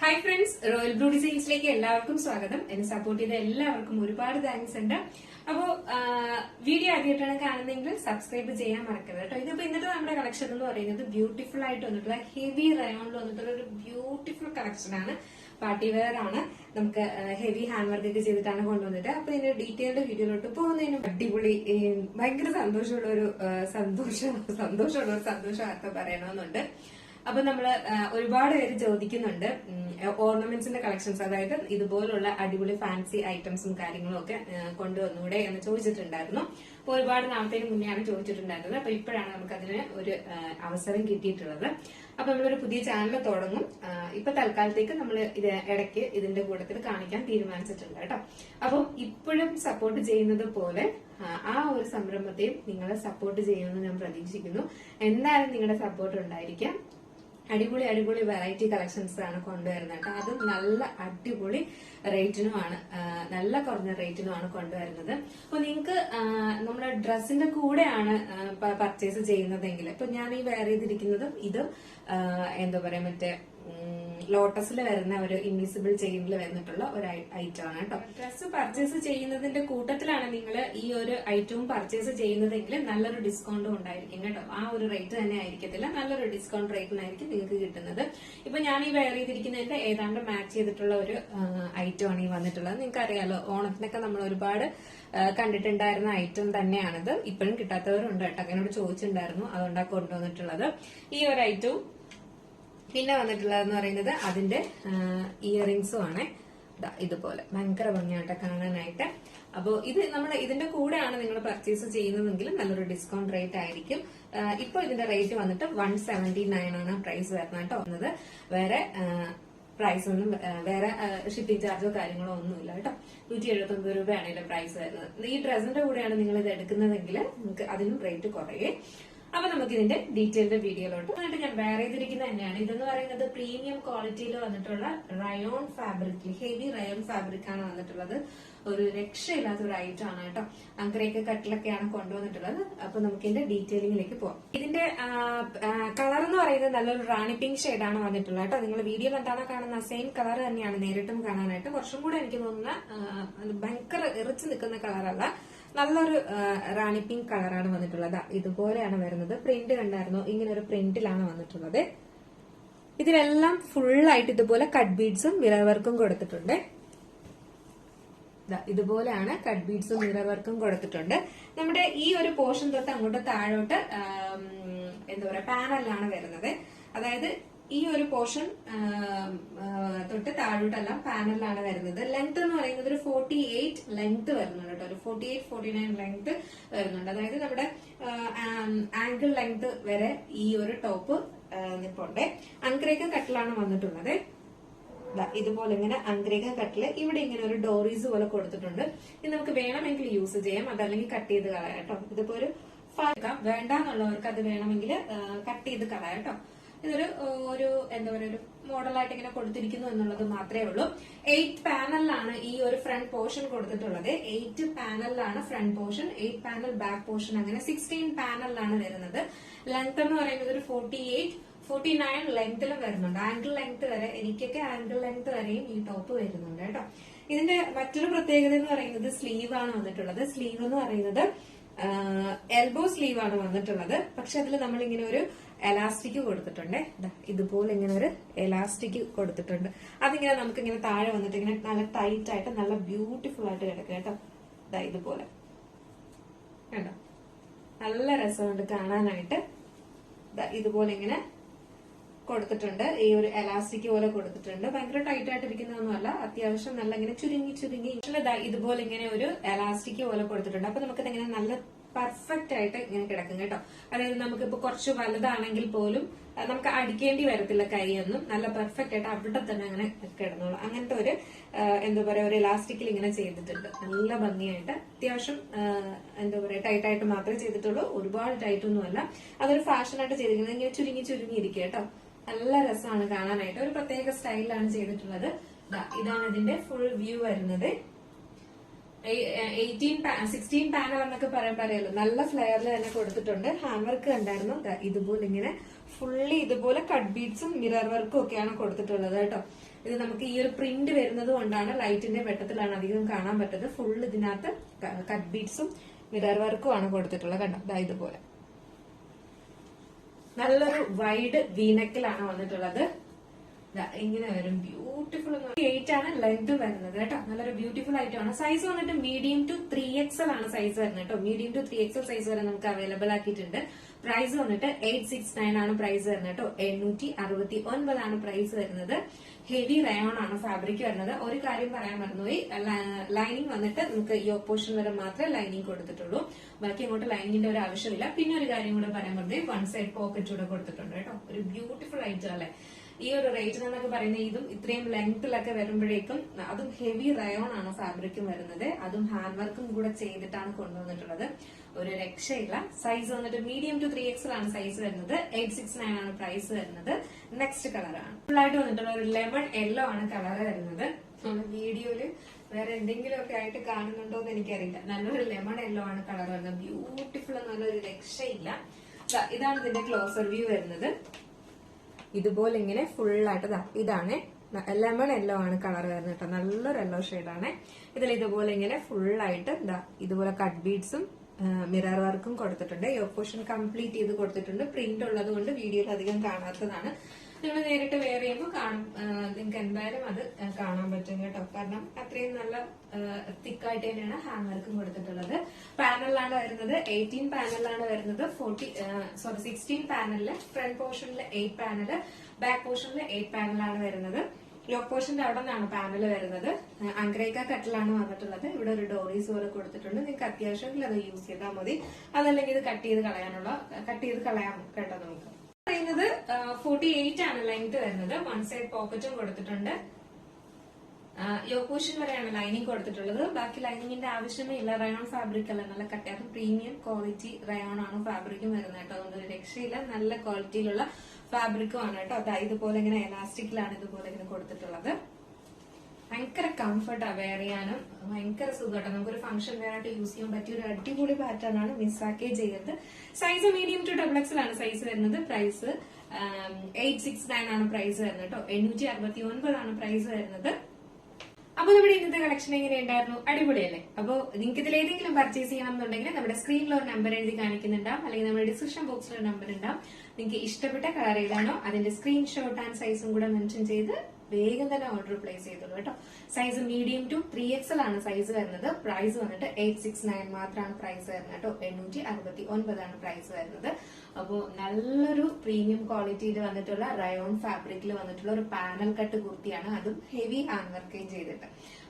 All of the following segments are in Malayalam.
ഹായ് ഫ്രണ്ട്സ്, റോയൽ ബ്ലൂ ഡിസൈൻസിലേക്ക് എല്ലാവർക്കും സ്വാഗതം. എന്നെ സപ്പോർട്ട് ചെയ്ത എല്ലാവർക്കും ഒരുപാട് താങ്ക്സ് ഉണ്ട്. അപ്പോ വീഡിയോ ആദ്യമായിട്ടാണ് കാണുന്നതെങ്കിൽ സബ്സ്ക്രൈബ് ചെയ്യാൻ മറക്കരുത് കേട്ടോ. ഇതിപ്പോ ഇന്നത്തെ നമ്മുടെ കളക്ഷൻ എന്ന് പറയുന്നത് ബ്യൂട്ടിഫുൾ ആയിട്ട് വന്നിട്ടുള്ള ഹെവി റയോണിൽ വന്നിട്ടുള്ള ഒരു ബ്യൂട്ടിഫുൾ കളക്ഷൻ ആണ്. പാർട്ടി വെയർ ആണ്. നമുക്ക് ഹെവി ഹാൻഡ് വർക്ക് ഒക്കെ ചെയ്തിട്ടാണ് കൊണ്ടുവന്നിട്ട്. അപ്പൊ ഇതിന്റെ ഡീറ്റെയിൽഡ് വീഡിയോയിലോട്ട് പോകുന്നതിന് അടിപൊളി ഭയങ്കര സന്തോഷമുള്ള ഒരു സന്തോഷ വാർത്ത പറയണമെന്നുണ്ട്. അപ്പൊ നമ്മള് ഒരുപാട് പേര് ചോദിക്കുന്നുണ്ട് ഓർണമെന്റ്സിന്റെ കളക്ഷൻസ്, അതായത് ഇതുപോലുള്ള അടിപൊളി ഫാൻസി ഐറ്റംസും കാര്യങ്ങളും ഒക്കെ കൊണ്ടുവന്നൂടെ എന്ന് ചോദിച്ചിട്ടുണ്ടായിരുന്നു. അപ്പൊ ഒരുപാട് നാളത്തേക്ക് മുന്നെയാണ് ചോദിച്ചിട്ടുണ്ടായിരുന്നത്. അപ്പൊ ഇപ്പോഴാണ് നമുക്ക് അതിന് ഒരു അവസരം കിട്ടിയിട്ടുള്ളത്. അപ്പൊ നമ്മളൊരു പുതിയ ചാനൽ തുടങ്ങും. ഇപ്പൊ തൽക്കാലത്തേക്ക് നമ്മൾ ഇത് ഇടയ്ക്ക് ഇതിന്റെ കൂട്ടത്തിൽ കാണിക്കാൻ തീരുമാനിച്ചിട്ടുണ്ട് കേട്ടോ. അപ്പം ഇപ്പോഴും സപ്പോർട്ട് ചെയ്യുന്നത് പോലെ ആ ഒരു സംരംഭത്തെയും നിങ്ങളെ സപ്പോർട്ട് ചെയ്യുമെന്ന് ഞാൻ പ്രതീക്ഷിക്കുന്നു. എന്തായാലും നിങ്ങളുടെ സപ്പോർട്ട് ഉണ്ടായിരിക്കാം. അടിപൊളി വെറൈറ്റി കളക്ഷൻസ് ആണ് കൊണ്ടുവരുന്നത് കേട്ടോ. അതും നല്ല അടിപൊളി റേറ്റിനുമാണ്, നല്ല കുറഞ്ഞ റേറ്റിനുമാണ് കൊണ്ടുവരുന്നത്. അപ്പൊ നിങ്ങൾക്ക് നമ്മുടെ ഡ്രസ്സിന്റെ കൂടെയാണ് പർച്ചേസ് ചെയ്യുന്നതെങ്കിൽ, ഇപ്പൊ ഞാൻ ഈ വെയർ ചെയ്തിരിക്കുന്നതും ഇതും എന്താ പറയാ മറ്റേ ലോട്ടസിൽ വരുന്ന ഒരു ഇൻവിസിബിൾ ചെയിനിൽ വന്നിട്ടുള്ള ഒരു ഐറ്റം ആണ് കേട്ടോ. ഡ്രസ്സ് പർച്ചേസ് ചെയ്യുന്നതിന്റെ കൂട്ടത്തിലാണ് നിങ്ങൾ ഈ ഒരു ഐറ്റവും പർച്ചേസ് ചെയ്യുന്നതെങ്കിൽ നല്ലൊരു ഡിസ്കൗണ്ടും ഉണ്ടായിരിക്കും കേട്ടോ. ആ ഒരു റേറ്റ് തന്നെ ആയിരിക്കത്തില്ല, നല്ലൊരു ഡിസ്കൗണ്ട് റേറ്റിനായിരിക്കും നിങ്ങൾക്ക് കിട്ടുന്നത്. ഇപ്പൊ ഞാൻ ഈ വെയർ ചെയ്തിരിക്കുന്നതിന്റെ ഏതാണ്ട് മാച്ച് ചെയ്തിട്ടുള്ള ഒരു ഐറ്റം ആണ് ഈ വന്നിട്ടുള്ളത്. നിങ്ങൾക്ക് അറിയാലോ, ഓണത്തിനൊക്കെ നമ്മൾ ഒരുപാട് കണ്ടിട്ടുണ്ടായിരുന്ന ഐറ്റം തന്നെയാണിത്. ഇപ്പോഴും കിട്ടാത്തവരുണ്ട് കേട്ടോ. അങ്ങനോട് ചോദിച്ചിട്ടുണ്ടായിരുന്നു, അതുകൊണ്ടാണ് കൊണ്ടുവന്നിട്ടുള്ളത് ഈ ഒരു ഐറ്റവും. പിന്നെ വന്നിട്ടുള്ളതെന്ന് പറയുന്നത് അതിന്റെ ഇയറിംഗ്സും ആണ്. ഇതുപോലെ ഭയങ്കര ഭംഗിയായിട്ട് കാണാനായിട്ട്. അപ്പോ ഇത് നമ്മൾ ഇതിന്റെ കൂടെയാണ് നിങ്ങൾ പർച്ചേസ് ചെയ്യുന്നതെങ്കിൽ നല്ലൊരു ഡിസ്കൗണ്ട് റേറ്റ് ആയിരിക്കും. ഇപ്പൊ ഇതിന്റെ റേറ്റ് വന്നിട്ട് 179 ആണ് പ്രൈസ് വരുന്നത് കേട്ടോ. വേറെ പ്രൈസ് ഒന്നും, വേറെ ഷിപ്പിംഗ് ചാർജോ കാര്യങ്ങളോ ഒന്നുമില്ല കേട്ടോ. 179 രൂപയാണ് ഇതിന്റെ പ്രൈസ് വരുന്നത്. ഈ ഡ്രസ്സിന്റെ കൂടെയാണ് നിങ്ങൾ ഇത് എടുക്കുന്നതെങ്കിൽ നിങ്ങൾക്ക് അതിനും റേറ്റ് കുറയേ. അപ്പൊ നമുക്ക് ഇതിന്റെ ഡീറ്റെയിൽഡ് വീഡിയോയിലോട്ട് വന്നിട്ട് ഞാൻ വെയർ ചെയ്തിരിക്കുന്നത് തന്നെയാണ്. ഇതെന്ന് പറയുന്നത് പ്രീമിയം ക്വാളിറ്റിയിൽ വന്നിട്ടുള്ള rayon fabric, heavy rayon fabric ആണ് വന്നിട്ടുള്ളത്. ഒരു രക്ഷയില്ലാത്ത ഒരു ഐറ്റം ആണ് കേട്ടോ. അങ്കരയൊക്കെ കട്ടിലൊക്കെയാണ് കൊണ്ടുവന്നിട്ടുള്ളത്. അപ്പൊ നമുക്ക് ഇതിന്റെ ഡീറ്റെയിലിംഗിലേക്ക് പോവാം. ഇതിന്റെ കളർ എന്ന് പറയുന്നത് നല്ലൊരു റാണി പിങ്ക് ഷെയ്ഡാണ് വന്നിട്ടുള്ളത് കേട്ടോ. നിങ്ങൾ വീഡിയോയിൽ എന്താണ് കാണുന്ന സെയിം കളർ തന്നെയാണ് നേരിട്ടും കാണാനായിട്ട്. കുറച്ചും കൂടെ എനിക്ക് തോന്നുന്ന ഭയങ്കര എറിച്ചു നിൽക്കുന്ന കളറല്ല, നല്ലൊരു റാണി പിങ്ക് കളറാണ് വന്നിട്ടുള്ളത്. ഇതുപോലെയാണ് വരുന്നത്. പ്രിന്റ് കണ്ടായിരുന്നു, ഇങ്ങനെ ഒരു പ്രിന്റിലാണ് വന്നിട്ടുള്ളത്. ഇതിലെല്ലാം ഫുള്ളായിട്ട് ഇതുപോലെ കട്ട് ബീഡ്സും മിറർ വർക്കും കൊടുത്തിട്ടുണ്ട്. ഇതുപോലെയാണ് കട്ട് ബീഡ്സും മിറർ വർക്കും കൊടുത്തിട്ടുണ്ട്. നമ്മുടെ ഈ ഒരു പോർഷൻ തൊട്ട് അങ്ങോട്ട് താഴോട്ട് എന്താ പറയാ പാനലിലാണ് വരുന്നത്. അതായത് ഈ ഒരു പോർഷൻ തൊട്ട് താഴോട്ടെല്ലാം പാനലിലാണ് വരുന്നത്. ലെങ്ത് എന്ന് പറയുന്നത് ഒരു 48 ലെങ്ത് വരുന്നുണ്ട് കേട്ടോ. ഒരു 48-49 ലെങ്ത് വരുന്നുണ്ട്. അതായത് നമ്മുടെ ആംഗിൾ ലെങ്ത് വരെ ഈ ഒരു ടോപ്പ് നിപ്പുണ്ട്. അങ്കരേക്ക കട്ടിലാണ് വന്നിട്ടുള്ളത്. ഇതുപോലെ ഇങ്ങനെ അങ്കരേക്ക കട്ടില് ഇവിടെ ഇങ്ങനെ ഒരു ഡോറീസ് പോലെ കൊടുത്തിട്ടുണ്ട്. ഇത് നമുക്ക് വേണമെങ്കിൽ യൂസ് ചെയ്യാം, അതല്ലെങ്കിൽ കട്ട് ചെയ്ത് കളയാം കേട്ടോ. ഇതിപ്പോ ഒരു വേണ്ടാന്നുള്ളവർക്ക് അത് വേണമെങ്കിൽ കട്ട് ചെയ്ത് കളയാം കേട്ടോ. ഇതൊരു എന്താ പറയുക, ഒരു മോഡലായിട്ട് ഇങ്ങനെ കൊടുത്തിരിക്കുന്നു എന്നുള്ളത് മാത്രമേ ഉള്ളൂ. 8 പാനലിലാണ് ഈ ഒരു ഫ്രണ്ട് പോർഷൻ കൊടുത്തിട്ടുള്ളത്. 8 പാനലിലാണ് front portion, 8 panel back portion, അങ്ങനെ 16 പാനലിലാണ് വരുന്നത്. ലെങ്ത് എന്ന് പറയുന്നത് ഒരു 48-49 ലെങ്തിലും വരുന്നുണ്ട്. ആംഗിൾ ലെങ്ത് വരെ, എനിക്കൊക്കെ ആംഗിൾ ലെങ്ത് വരെയും ഈ ടോപ്പ് വരുന്നുണ്ട് കേട്ടോ. ഇതിന്റെ മറ്റൊരു പ്രത്യേകത എന്ന് പറയുന്നത് സ്ലീവ് ആണ് വന്നിട്ടുള്ളത്. സ്ലീവ് എന്ന് പറയുന്നത് എൽബോ സ്ലീവ് ആണ് വന്നിട്ടുള്ളത്. പക്ഷെ അതിൽ നമ്മൾ ഇങ്ങനെ ഒരു എലാസ്റ്റിക് കൊടുത്തിട്ടുണ്ട്. ഇതുപോലെ ഇങ്ങനെ ഒരു എലാസ്റ്റിക് കൊടുത്തിട്ടുണ്ട്. അതിങ്ങനെ നമുക്ക് ഇങ്ങനെ താഴെ വന്നിട്ട് ഇങ്ങനെ നല്ല ടൈറ്റ് ആയിട്ട് നല്ല ബ്യൂട്ടിഫുൾ ആയിട്ട് കിടക്കുക കേട്ടോ. ഇതുപോലെ കണ്ടോ, നല്ല രസമുണ്ട് കാണാനായിട്ട്. ഇതുപോലെ ഇങ്ങനെ കൊടുത്തിട്ടുണ്ട്. ഈ ഒരു എലാസ്റ്റിക് പോലെ കൊടുത്തിട്ടുണ്ട്. ഭയങ്കര ടൈറ്റ് ആയിട്ട് ഇരിക്കുന്നതൊന്നുമല്ല, അത്യാവശ്യം നല്ല ഇങ്ങനെ ചുരുങ്ങി ഇതുപോലെ ഇങ്ങനെ ഒരു എലാസ്റ്റിക് പോലെ കൊടുത്തിട്ടുണ്ട്. അപ്പൊ നമുക്കിത് ഇങ്ങനെ നല്ല പെർഫെക്റ്റ് ആയിട്ട് ഇങ്ങനെ കിടക്കും കേട്ടോ. അതായത് നമുക്കിപ്പോ കുറച്ച് വലുതാണെങ്കിൽ പോലും നമുക്ക് അടിക്കേണ്ടി വരത്തില്ല കൈയൊന്നും. നല്ല പെർഫെക്റ്റ് ആയിട്ട് അവിടെ തന്നെ അങ്ങനെ കിടന്നോളൂ. അങ്ങനത്തെ ഒരു എന്താ പറയാ ഒരു ഇലാസ്റ്റിക്കിൽ ഇങ്ങനെ ചെയ്തിട്ടുണ്ട്. നല്ല ഭംഗിയായിട്ട്, അത്യാവശ്യം എന്താ പറയാ ടൈറ്റ് ആയിട്ട് മാത്രമേ ചെയ്തിട്ടുള്ളൂ, ഒരുപാട് ടൈറ്റ് ഒന്നുമല്ല. അതൊരു ഫാഷനായിട്ട് ചെയ്തിരിക്കുന്നത്. ഇങ്ങനെ ചുരുങ്ങി ഇരിക്കുക കേട്ടോ. നല്ല രസമാണ് കാണാനായിട്ട്. ഒരു പ്രത്യേക സ്റ്റൈലിലാണ് ചെയ്തിട്ടുള്ളത്. ഇതാണ് ഇതിന്റെ ഫുൾ വ്യൂ വരുന്നത്. 16 പാനൽ എന്നൊക്കെ പറയാൻ പറയല്ലോ. നല്ല ഫ്ലെയറിൽ തന്നെ കൊടുത്തിട്ടുണ്ട്. ഹാൻഡ് വർക്ക് കണ്ടായിരുന്നു. ഇതുപോലെ ഇങ്ങനെ ഫുള്ളി ഇതുപോലെ കട്ട് ബീഡ്സും മിറർ വർക്കും ഒക്കെയാണ് കൊടുത്തിട്ടുള്ളത് കേട്ടോ. ഇത് നമുക്ക് ഈ ഒരു പ്രിന്റ് വരുന്നത് കൊണ്ടാണ് ലൈറ്റിന്റെ വെട്ടത്തിലാണ് അധികം കാണാൻ പറ്റുന്നത്. ഫുൾ ഇതിനകത്ത് കട്ട് ബീഡ്സും മിറർ വർക്കും ആണ് കൊടുത്തിട്ടുള്ളത് കണ്ടോ. ദാ ഇതുപോലെ നല്ലൊരു വൈഡ് വീനക്കിലാണ് വന്നിട്ടുള്ളത്. ഇങ്ങനെ വരും. ബ്യൂട്ടിഫുൾ 8 ആണ് ലെങ്ത് വരുന്നത് കേട്ടോ. നല്ലൊരു ബ്യൂട്ടിഫുൾ ആയിട്ടാണ്. സൈസ് വന്നിട്ട് മീഡിയം ടു 3XL ആണ് സൈസ് വരുന്നത് കേട്ടോ. മീഡിയം ടു 3XL സൈസ് വരെ നമുക്ക് അവൈലബിൾ ആക്കിയിട്ടുണ്ട്. പ്രൈസ് വന്നിട്ട് 869 ആണ് പ്രൈസ് വരുന്നത് കേട്ടോ. 869 ആണ് പ്രൈസ് വരുന്നത്. ഹെവി റയോൺ ആണ് ഫാബ്രിക് വരുന്നത്. ഒരു കാര്യം പറയാൻ മറന്നുപോയി, ലൈനിങ് വന്നിട്ട് നമുക്ക് ഈ പോർഷൻ വരെ മാത്രമേ ലൈനിങ് കൊടുത്തിട്ടുള്ളൂ. ബാക്കി അങ്ങോട്ട് ലൈനിങ്ങിന്റെ ഒരു ആവശ്യമില്ല. പിന്നെ ഒരു കാര്യം കൂടെ പറയാൻ മറന്നുപോയി, വൺ സൈഡ് പോക്കറ്റ് കൂടെ കൊടുത്തിട്ടുണ്ട് കേട്ടോ. ഒരു ബ്യൂട്ടിഫുൾ ഐറ്റം അല്ലെ. ഈ ഒരു റേറ്റ് എന്നൊക്കെ പറയുന്ന ഇതും ഇത്രയും ലെങ്ത്തിലൊക്കെ വരുമ്പോഴേക്കും അതും ഹെവി റയോൺ ആണ് ഫാബ്രിക്കും വരുന്നത്. അതും ഹാൻഡ് വർക്കും കൂടെ ചെയ്തിട്ടാണ് കൊണ്ടുവന്നിട്ടുള്ളത്. ഒരു രക്ഷയില്ല. സൈസ് വന്നിട്ട് മീഡിയം ടു 3XL ആണ് സൈസ് വരുന്നത്. 869 ആണ് പ്രൈസ് വരുന്നത്. നെക്സ്റ്റ് കളറാണ് ഫുൾ ആയിട്ട് വന്നിട്ടുള്ള ഒരു ലെമൺ യെല്ലോ ആണ് കളർ വരുന്നത്. വീഡിയോയില് വേറെ എന്തെങ്കിലും ഒക്കെ ആയിട്ട് കാണുന്നുണ്ടോ എന്ന് എനിക്കറിയില്ല. നല്ലൊരു ലെമൺ യെല്ലോ ആണ് കളർ വരുന്നത്. ബ്യൂട്ടിഫുൾ നല്ലൊരു രക്ഷയില്ല. ഇതാണ് ഇതിന്റെ ക്ലോസർ വ്യൂ വരുന്നത്. ഇതുപോലെ ഇങ്ങനെ ഫുൾ ആയിട്ട് ഇതാണ് ലെമൺ യെല്ലോ ആണ് കളർ വരുന്നത് കേട്ടോ. നല്ലൊരു യെല്ലോ ഷെയ്ഡാണ്. ഇതിൽ ഇതുപോലെ ഇങ്ങനെ ഫുൾ ആയിട്ട് ഇതുപോലെ കട്ട് ബീഡ്സും മിറർ വർക്കും കൊടുത്തിട്ടുണ്ട്. യോക്ക് പോർഷൻ കംപ്ലീറ്റ് ചെയ്ത് കൊടുത്തിട്ടുണ്ട്. പ്രിന്റ് ഉള്ളത് കൊണ്ട് വീഡിയോയിൽ അധികം കാണാത്തതാണ്. നിങ്ങൾ നേരിട്ട് വെയർ ചെയ്യുമ്പോൾ നിങ്ങൾക്ക് എന്തായാലും അത് കാണാൻ പറ്റും കേട്ടോ. കാരണം അത്രയും നല്ല തിക്കായിട്ട് തന്നെയാണ് ഹാൻഡ് വർക്കും കൊടുത്തിട്ടുള്ളത്. പാനലിലാണ് വരുന്നത്. 18 പാനലിലാണ് വരുന്നത്. 16 പാനലില് ഫ്രണ്ട് പോർഷനിൽ 8 പാനല്, ബാക്ക് പോർഷനിൽ 8 പാനലാണ് വരുന്നത്. യോക്ക് പോർഷന്റെ അവിടെ നിന്നാണ് പാനൽ വരുന്നത്. അങ്ക്രേക്ക കട്ടിലാണ് വന്നിട്ടുള്ളത്. ഇവിടെ ഒരു ഡോറീസ് പോലെ കൊടുത്തിട്ടുണ്ട്. നിങ്ങൾക്ക് അത്യാവശ്യമെങ്കിൽ അത് യൂസ് ചെയ്താൽ മതി. അതല്ലെങ്കിൽ ഇത് കട്ട് ചെയ്ത് കളയാം കേട്ടോ. നമുക്ക് പറയുന്നത് 48 ആണ് ലെങ്ത് വരുന്നത്. വൺ സൈഡ് പോക്കറ്റും കൊടുത്തിട്ടുണ്ട്. യോക്ക് പോർഷൻ വരെയാണ് ലൈനിങ് കൊടുത്തിട്ടുള്ളത്. ബാക്കി ലൈനിങ്ങിന്റെ ആവശ്യമേ ഇല്ല. റയോൺ ഫാബ്രിക് അല്ല, നല്ല കട്ടിയാകും പ്രീമിയം ക്വാളിറ്റി റയോൺ ആണ് ഫാബ്രിക്കും വരുന്നത് കേട്ടോ. അതുകൊണ്ട് ഒരു രക്ഷയില്ല. നല്ല ക്വാളിറ്റിയിലുള്ള ഫാബ്രിക്കും ആണ് കേട്ടോ. അതായത് ഇതുപോലെ ഇങ്ങനെ എലാസ്റ്റിക്കിലാണ് ഇതുപോലെ ഇങ്ങനെ കൊടുത്തിട്ടുള്ളത്. ഭയങ്കര കംഫർട്ടാ വെയർ ചെയ്യാനും. ഭയങ്കര സുഖമാട്ടോ. നമുക്കൊരു ഫംഗ്ഷൻ വെയർ ആയിട്ട് യൂസ് ചെയ്യാൻ പറ്റിയ ഒരു അടിപൊളി പാറ്റേൺ ആണ്. മിസ്സാക്കേ ചെയ്യരുത്. സൈസ് മീഡിയം ടു XXL ആണ് സൈസ് വരുന്നത്. പ്രൈസ് 869 ആണ് പ്രൈസ് വരുന്നത് കേട്ടോ. 869 ആണ് പ്രൈസ് വരുന്നത്. അപ്പൊ നമ്മുടെ ഇന്നത്തെ കളക്ഷൻ എങ്ങനെയുണ്ടായിരുന്നു? അടിപൊളിയല്ലേ? അപ്പൊ നിങ്ങൾക്ക് ഇതിൽ ഏതെങ്കിലും പർച്ചേസ് ചെയ്യണം എന്നുണ്ടെങ്കിൽ നമ്മുടെ സ്ക്രീനിൽ ഒരു നമ്പർ എഴുതി കാണിക്കുന്നുണ്ടാവും, അല്ലെങ്കിൽ നമ്മുടെ ഡിസ്ക്രിപ്ഷൻ ബോക്സിൽ ഒരു നമ്പർ ഉണ്ടാവും. നിങ്ങൾക്ക് ഇഷ്ടപ്പെട്ട കളർ ഏതാണോ അതിന്റെ സ്ക്രീൻഷോട്ട് ആൻഡ് സൈസും കൂടെ മെൻഷൻ ചെയ്ത് വേഗം തന്നെ ഓർഡർ പ്ലേസ് ചെയ്തോളൂ കേട്ടോ. സൈസ് മീഡിയം ടു 3XL ആണ് സൈസ് വരുന്നത്. പ്രൈസ് വന്നിട്ട് 869 മാത്രമാണ് പ്രൈസ് വരുന്നത് കേട്ടോ. 869 ആണ് പ്രൈസ് വരുന്നത്. അപ്പോ നല്ലൊരു പ്രീമിയം ക്വാളിറ്റിയിൽ വന്നിട്ടുള്ള റയോൺ ഫാബ്രിക്കിൽ വന്നിട്ടുള്ള ഒരു പാനൽ കട്ട് കുർത്തിയാണ്. അതും ഹെവി ഹാൻഡ് വർക്കും ചെയ്തിട്ട്.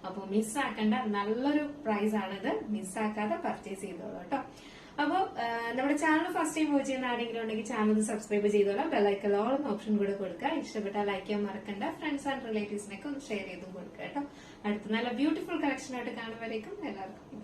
അപ്പൊ മിസ്സാക്കേണ്ട നല്ലൊരു പ്രൈസ് ആണിത്. മിസ്സാക്കാതെ പർച്ചേസ് ചെയ്തോളൂ കേട്ടോ. അപ്പോ നമ്മുടെ ചാനൽ ഫസ്റ്റ് ടൈം വാച്ച് ചെയ്യുന്ന ആരെങ്കിലും ഉണ്ടെങ്കിൽ ചാനൽ സബ്സ്ക്രൈബ് ചെയ്തോളാം. ബെല്ലൈക്കൺ ഓൾ എന്ന ഓപ്ഷൻ കൂടെ കൊടുക്കുക. ഇഷ്ടപ്പെട്ടാൽ ലൈക്ക് ചെയ്യാൻ മറക്കണ്ട. ഫ്രണ്ട്സ് ആൻഡ് റിലേറ്റീവ്സിനൊക്കെ ഒന്ന് ഷെയർ ചെയ്തും കൊടുക്കുക കേട്ടോ. അടുത്ത നല്ല ബ്യൂട്ടിഫുൾ കളക്ഷനായിട്ട് കാണുമ്പോഴേക്കും എല്ലാവർക്കും